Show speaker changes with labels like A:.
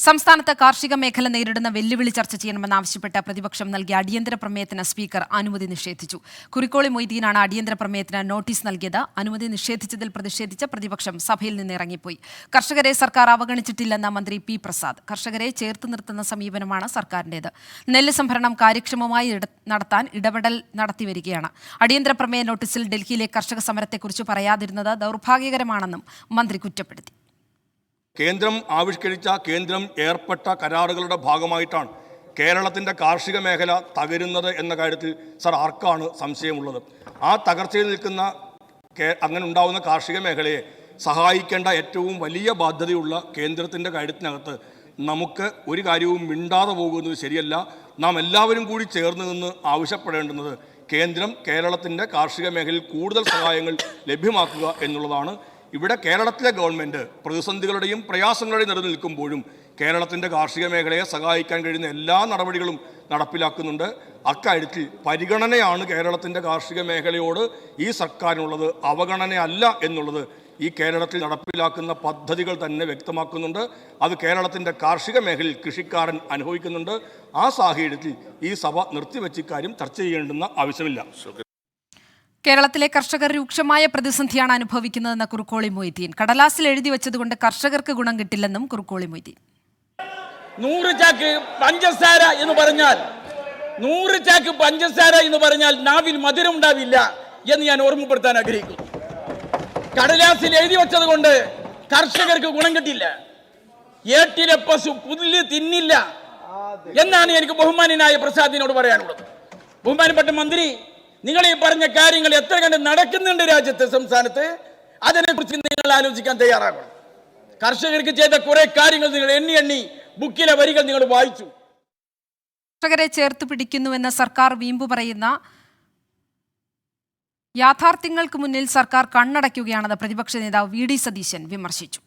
A: സംസ്ഥാനത്ത് കാർഷിക മേഖല നേരിടുന്ന വെല്ലുവിളി ചർച്ച ചെയ്യണമെന്നാവശ്യപ്പെട്ട് പ്രതിപക്ഷം നൽകിയ അടിയന്തര പ്രമേയത്തിന് സ്പീക്കർ അനുമതി നിഷേധിച്ചു. കുറിക്കോളി മൊയ്തീനാണ് അടിയന്തര പ്രമേയത്തിന് നോട്ടീസ് നൽകിയത്. അനുമതി നിഷേധിച്ചതിൽ പ്രതിഷേധിച്ച് പ്രതിപക്ഷം സഭയിൽ നിന്ന് ഇറങ്ങിപ്പോയി. കർഷകരെ സർക്കാർ അവഗണിച്ചിട്ടില്ലെന്ന മന്ത്രി പി പ്രസാദ്. കർഷകരെ ചേർത്ത് നിർത്തുന്ന സമീപനമാണ് സർക്കാരിന്റേത്. നെല്ല് സംഭരണം കാര്യക്ഷമമായി നടത്താൻ ഇടപെടൽ നടത്തിവരികയാണ്. അടിയന്തര പ്രമേയ നോട്ടീസിൽ ഡൽഹിയിലെ കർഷക സമരത്തെക്കുറിച്ച് പറയാതിരുന്നത് ദൗർഭാഗ്യകരമാണെന്നും മന്ത്രി കുറ്റപ്പെടുത്തി.
B: കേന്ദ്രം ആവിഷ്കരിച്ച കേന്ദ്രം ഏർപ്പെട്ട കരാറുകളുടെ ഭാഗമായിട്ടാണ് കേരളത്തിൻ്റെ കാർഷിക മേഖല തകരുന്നത് എന്ന കാര്യത്തിൽ സർ ആർക്കാണ് സംശയമുള്ളത്? ആ തകർച്ചയിൽ നിൽക്കുന്ന അങ്ങനെ ഉണ്ടാവുന്ന കാർഷിക മേഖലയെ സഹായിക്കേണ്ട ഏറ്റവും വലിയ ബാധ്യതയുള്ള കേന്ദ്രത്തിൻ്റെ കാര്യത്തിനകത്ത് നമുക്ക് ഒരു കാര്യവും മിണ്ടാതെ പോകുന്നത് ശരിയല്ല. നാം എല്ലാവരും കൂടി ചേർന്ന് നിന്ന് ആവശ്യപ്പെടേണ്ടുന്നത് കേന്ദ്രം കേരളത്തിൻ്റെ കാർഷിക മേഖലയിൽ കൂടുതൽ സഹായങ്ങൾ ലഭ്യമാക്കുക എന്നുള്ളതാണ്. ഇവിടെ കേരളത്തിലെ ഗവൺമെൻറ് പ്രതിസന്ധികളുടെയും പ്രയാസങ്ങളുടെയും നിലനിൽക്കുമ്പോഴും കേരളത്തിൻ്റെ കാർഷിക മേഖലയെ സഹായിക്കാൻ കഴിയുന്ന എല്ലാ നടപടികളും നടപ്പിലാക്കുന്നുണ്ട്. അക്കാര്യത്തിൽ പരിഗണനയാണ് കേരളത്തിൻ്റെ കാർഷിക മേഖലയോട് ഈ സർക്കാരിനുള്ളത്, അവഗണനയല്ല എന്നുള്ളത് ഈ കേരളത്തിൽ നടപ്പിലാക്കുന്ന പദ്ധതികൾ തന്നെ വ്യക്തമാക്കുന്നുണ്ട്. അത് കേരളത്തിൻ്റെ കാർഷിക മേഖലയിൽ കൃഷിക്കാരൻ അനുഭവിക്കുന്നുണ്ട്. ആ സാഹചര്യത്തിൽ ഈ സഭ നിർത്തിവെച്ച ഇക്കാര്യം ചർച്ച ചെയ്യേണ്ടുന്ന ആവശ്യമില്ല.
A: കേരളത്തിലെ കർഷകർ രൂക്ഷമായ പ്രതിസന്ധിയാണ് അനുഭവിക്കുന്നതെന്ന് കുറുക്കോളി മൊയ്തീൻ. കടലാസിൽ എഴുതി വെച്ചതുകൊണ്ട് കർഷകർക്ക് ഗുണം കിട്ടില്ലെന്നും കുറുക്കോളി മൊയ്തീൻ.
C: 100 ചാക്ക് പഞ്ചസാര എന്ന് പറഞ്ഞാൽ 100 ചാക്ക് പഞ്ചസാര എന്ന് പറഞ്ഞാൽ നാവിൽ മധുരം ഉണ്ടാവില്ല എന്ന് ഞാൻ ഓർമ്മപ്പെടുത്താൻ ആഗ്രഹിക്കുന്നു. കടലാസിൽ എഴുതി വെച്ചത് കൊണ്ട് കർഷകർക്ക് ഗുണം കിട്ടില്ല. ഏട്ടിലെ പശു പുല്ല് തിന്നില്ല എന്നാണ് എനിക്ക് ബഹുമാന്യനായ പ്രസാദിനോട് പറയാനുള്ളത്. ബഹുമാനപ്പെട്ട മന്ത്രി, നിങ്ങൾ ഈ പറഞ്ഞ കാര്യങ്ങൾ എത്ര കണ്ട് നടക്കുന്നുണ്ട് രാജ്യത്ത്, സംസ്ഥാനത്ത്? അതിനെക്കുറിച്ച് നിങ്ങൾ ആലോചിക്കാൻ തയ്യാറാകണം. കർഷകർക്ക് ചെയ്ത കുറെ കാര്യങ്ങൾ നിങ്ങൾ എണ്ണി ബുക്കിലെ വരികൾ നിങ്ങൾ വായിച്ചു.
A: കർഷകരെ ചേർത്ത് പിടിക്കുന്നുവെന്ന് സർക്കാർ വീമ്പു പറയുന്ന യാഥാർത്ഥ്യങ്ങൾക്ക് മുന്നിൽ സർക്കാർ കണ്ണടയ്ക്കുകയാണെന്ന് പ്രതിപക്ഷ നേതാവ് വി ഡി സതീശൻ വിമർശിച്ചു.